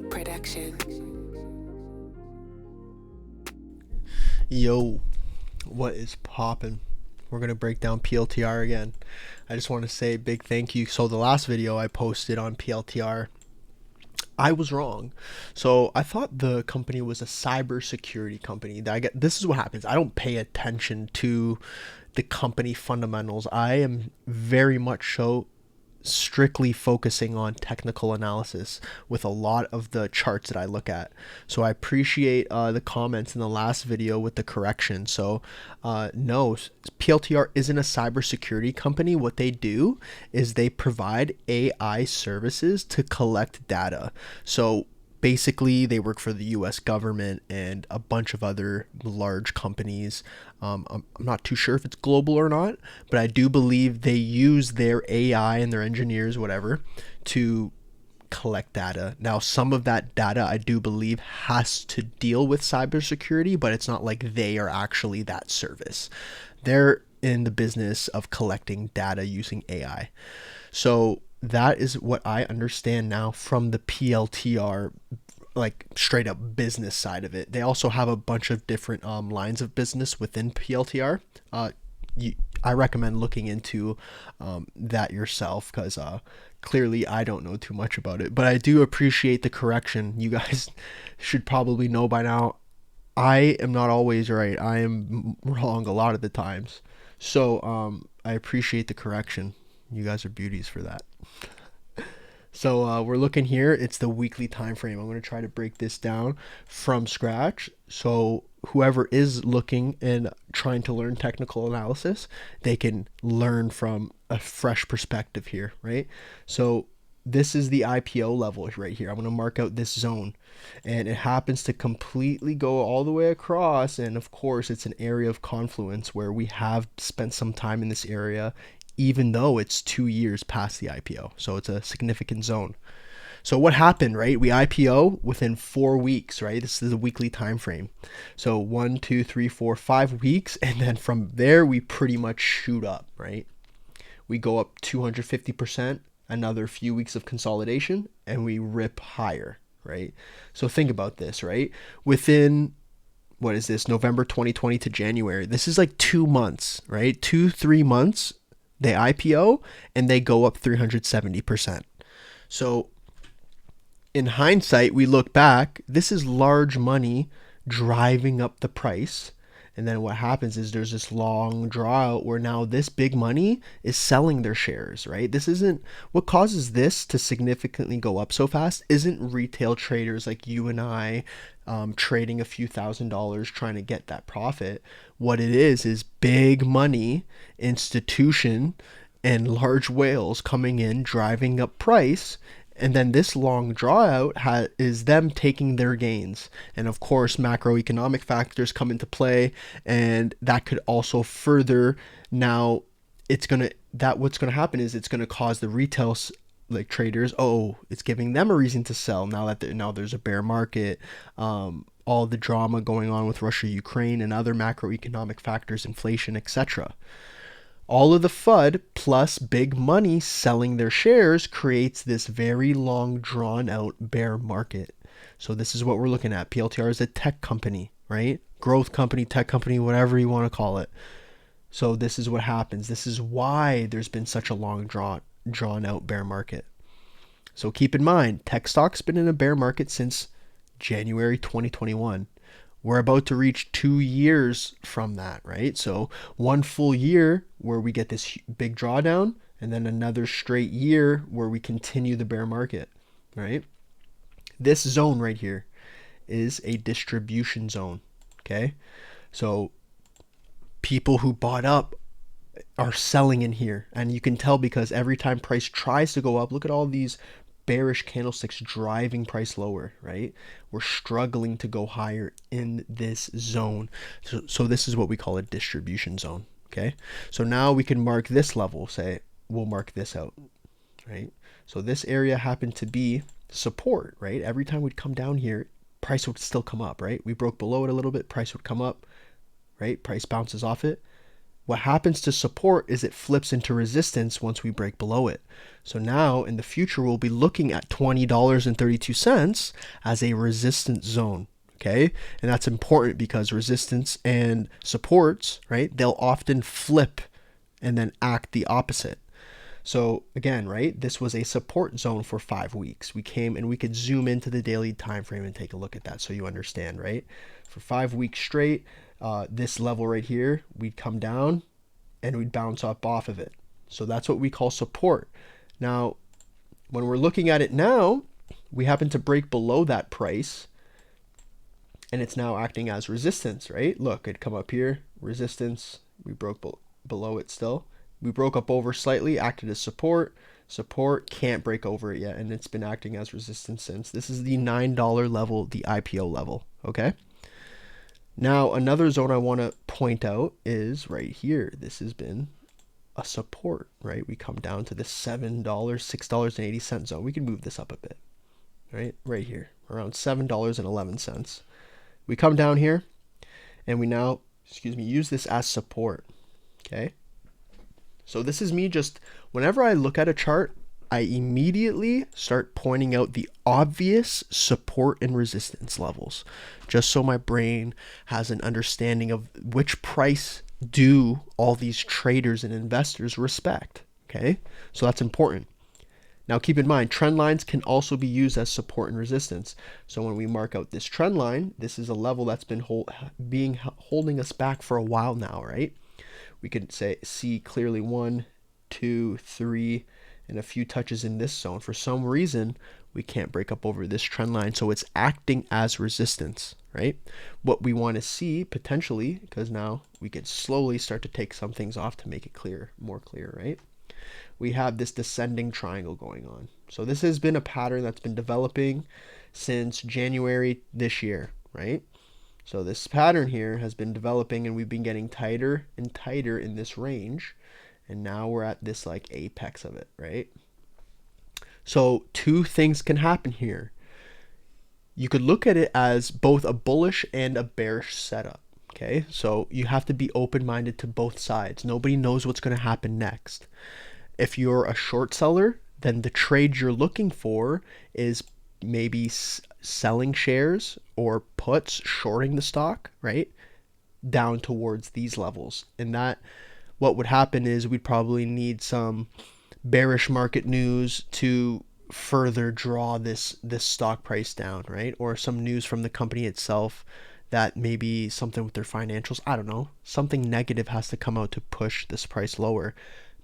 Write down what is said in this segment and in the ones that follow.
production. Yo, what is poppin'? We're gonna break down PLTR again. I just want to say a big thank you. So the last video I posted on PLTR, I was wrong. So I thought the company was a cybersecurity company. This is what happens. I don't pay attention to the company fundamentals. I am very much so strictly focusing on technical analysis with a lot of the charts that I look at. So I appreciate the comments in the last video with the correction. So no, PLTR isn't a cybersecurity company. What they do is they provide AI services to collect data. So basically they work for the US government and a bunch of other large companies. I'm not too sure if it's global or not, but I do believe they use their AI and their engineers, whatever, to collect data. Now, some of that data I do believe has to deal with cybersecurity, but it's not like they are actually that service. They're in the business of collecting data using AI. So that is what I understand now from the PLTR, like straight up business side of it. They also have a bunch of different lines of business within PLTR. I recommend looking into that yourself because clearly I don't know too much about it, but I do appreciate the correction. You guys should probably know by now. I am not always right. I am wrong a lot of the times. So I appreciate the correction. You guys are beauties for that. So we're looking here. It's the weekly time frame. I'm going to try to break this down from scratch. So whoever is looking and trying to learn technical analysis, they can learn from a fresh perspective here, right? So this is the IPO level right here. I'm going to mark out this zone, and it happens to completely go all the way across. And of course, it's an area of confluence where we have spent some time in this area, even though it's 2 years past the IPO. So it's a significant zone. So what happened, right? We IPO within 4 weeks, right? This is a weekly time frame. So 1, 2, 3, 4, 5 weeks. And then from there, we pretty much shoot up, right? We go up 250%, another few weeks of consolidation, and we rip higher, right? So think about this, right? Within, what is this, November 2020 to January, this is like 2 months, right? 2, 3 months, they IPO and they go up 370%. So in hindsight, we look back, this is large money driving up the price. And then what happens is there's this long draw out where now this big money is selling their shares, right? This isn't what causes this to significantly go up so fast, isn't retail traders like you and I trading a few $1,000s trying to get that profit. What it is big money, institution, and large whales coming in, driving up price. And then this long draw out is them taking their gains. And of course, macroeconomic factors come into play, and that could also further, now what's going to happen is it's going to cause the retail like traders, it's giving them a reason to sell now that now there's a bear market. All the drama going on with Russia, Ukraine, and other macroeconomic factors, inflation, etc. All of the FUD plus big money selling their shares creates this very long, drawn out bear market. So this is what we're looking at. PLTR is a tech company, right? Growth company, tech company, whatever you want to call it. So this is what happens. This is why there's been such a long drawn out bear market. So keep in mind, tech stock's been in a bear market since January 2021. We're about to reach 2 years from that, right? So 1 full year where we get this big drawdown, and then another straight year where we continue the bear market, right? This zone right here is a distribution zone, okay? So people who bought up are selling in here, and you can tell because every time price tries to go up, look at all these bearish candlesticks driving price lower, right? We're struggling to go higher in this zone. So this is what we call a distribution zone, okay? So now we can mark this level, say, we'll mark this out, right? So this area happened to be support, right? Every time we'd come down here, price would still come up, right? We broke below it a little bit, price would come up, right? Price bounces off it. What happens to support is it flips into resistance once we break below it. So now in the future, we'll be looking at $20.32 as a resistance zone. Okay. And that's important because resistance and supports, right, they'll often flip and then act the opposite. So again, right, this was a support zone for 5 weeks. We came and we could zoom into the daily time frame and take a look at that so you understand, right? For 5 weeks straight, this level right here, we'd come down and we'd bounce up off of it. So that's what we call support. Now, when we're looking at it now, we happen to break below that price and it's now acting as resistance, right? Look, it'd come up here, resistance, we broke below it still. We broke up over slightly, acted as support. Support, can't break over it yet, and it's been acting as resistance since. This is the $9 level, the IPO level, okay? Now, another zone I want to point out is right here. This has been a support, right? We come down to the $7, $6.80 zone. We can move this up a bit, right? Right here, around $7.11. We come down here, and we now, use this as support, okay? So this is me just, whenever I look at a chart, I immediately start pointing out the obvious support and resistance levels, just so my brain has an understanding of which price do all these traders and investors respect, okay? So that's important. Now keep in mind, trend lines can also be used as support and resistance. So when we mark out this trend line, this is a level that's been holding us back for a while now, right? We could see clearly 1, 2, 3, and a few touches in this zone. For some reason, we can't break up over this trend line, so it's acting as resistance, right? What we want to see potentially, because now we could slowly start to take some things off to make it clear, more clear, right? We have this descending triangle going on. So this has been a pattern that's been developing since January this year, right? So this pattern here has been developing and we've been getting tighter and tighter in this range. And now we're at this like apex of it, right? So two things can happen here. You could look at it as both a bullish and a bearish setup, okay? So you have to be open-minded to both sides. Nobody knows what's going to happen next. If you're a short seller, then the trade you're looking for is maybe selling shares or puts, shorting the stock, right? Down towards these levels. And that, what would happen is we'd probably need some bearish market news to further draw this stock price down, right? Or some news from the company itself that maybe something with their financials, I don't know, something negative has to come out to push this price lower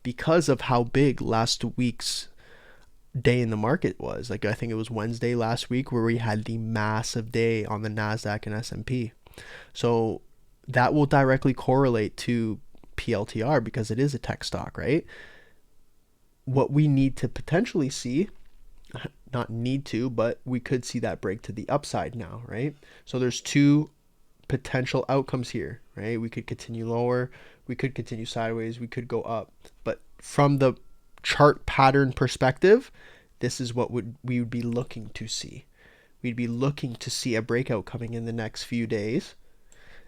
because of how big last week's day in the market was. Like I think it was Wednesday last week where we had the massive day on the NASDAQ and S&P. So that will directly correlate to PLTR because it is a tech stock, right? What we need to potentially see, not need to, but we could see that break to the upside now, right? So there's two potential outcomes here, right? We could continue lower, we could continue sideways, we could go up. But from the chart pattern perspective, this is what we would be looking to see. We'd be looking to see a breakout coming in the next few days.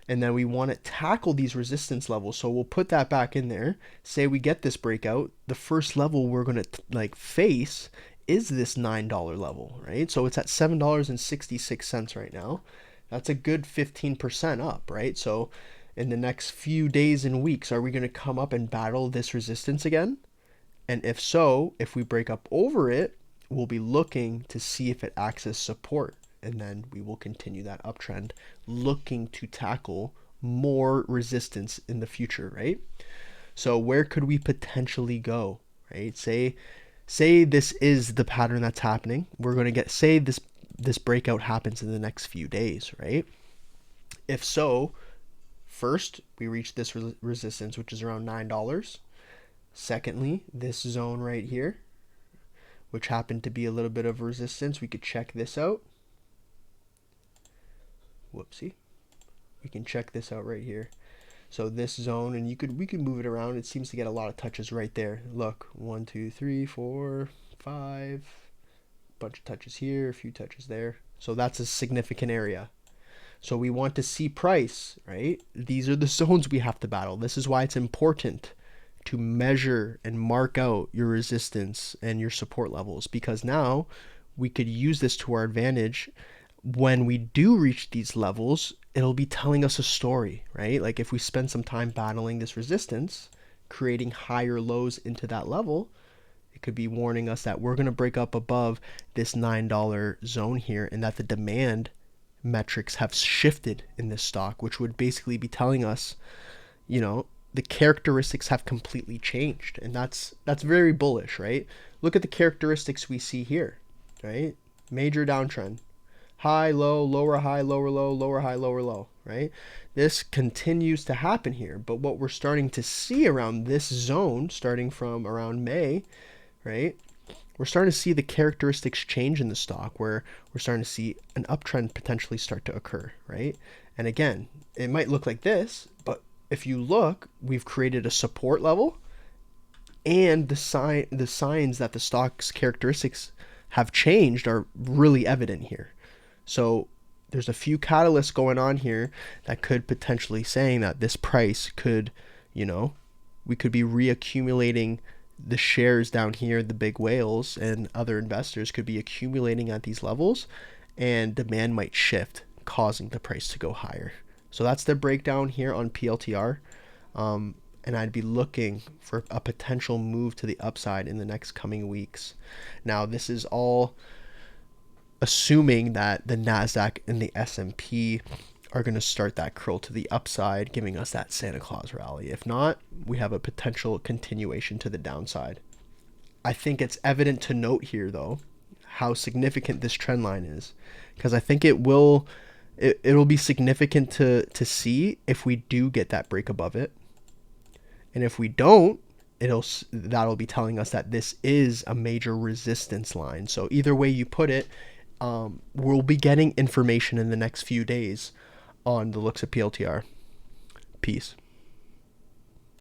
And then we want to tackle these resistance levels. So we'll put that back in there. Say we get this breakout, the first level we're going to face is this $9 level, right? So it's at $7.66 right now. That's a good 15% up, right? So in the next few days and weeks, are we going to come up and battle this resistance again? And if so, if we break up over it, we'll be looking to see if it acts as support. And then we will continue that uptrend, looking to tackle more resistance in the future, right? So where could we potentially go, right? Say this is the pattern that's happening. We're going to get, say this breakout happens in the next few days, right? If so, first, we reach this resistance, which is around $9. Secondly, this zone right here, which happened to be a little bit of resistance, we could check this out. Whoopsie. We can check this out right here. So this zone, and we could move it around. It seems to get a lot of touches right there. Look, 1, 2, 3, 4, 5, bunch of touches here, a few touches there. So that's a significant area. So we want to see price, right? These are the zones we have to battle. This is why it's important to measure and mark out your resistance and your support levels, because now we could use this to our advantage. When we do reach these levels, it'll be telling us a story, right? Like if we spend some time battling this resistance, creating higher lows into that level, it could be warning us that we're going to break up above this $9 zone here, and that the demand metrics have shifted in this stock, which would basically be telling us, you know, the characteristics have completely changed. And that's very bullish, right? Look at the characteristics we see here, right? Major downtrend, high, low, lower, high, lower, low, lower, high, lower, low, right? This continues to happen here. But what we're starting to see around this zone, starting from around May, right? We're starting to see the characteristics change in the stock, where we're starting to see an uptrend potentially start to occur, right? And again, it might look like this, but if you look, we've created a support level, and the signs that the stock's characteristics have changed are really evident here. So there's a few catalysts going on here that could potentially saying that this price could, you know, we could be reaccumulating the shares down here, the big whales and other investors could be accumulating at these levels, and demand might shift, causing the price to go higher. So that's the breakdown here on PLTR. And I'd be looking for a potential move to the upside in the next coming weeks. Now, this is all assuming that the NASDAQ and the S&P are going to start that curl to the upside, giving us that Santa Claus rally. If not, we have a potential continuation to the downside. I think it's evident to note here, though, how significant this trend line is, because I think it'll be significant to see if we do get that break above it. And if we don't, that'll be telling us that this is a major resistance line. So either way you put it, we'll be getting information in the next few days on the looks of PLTR. Peace.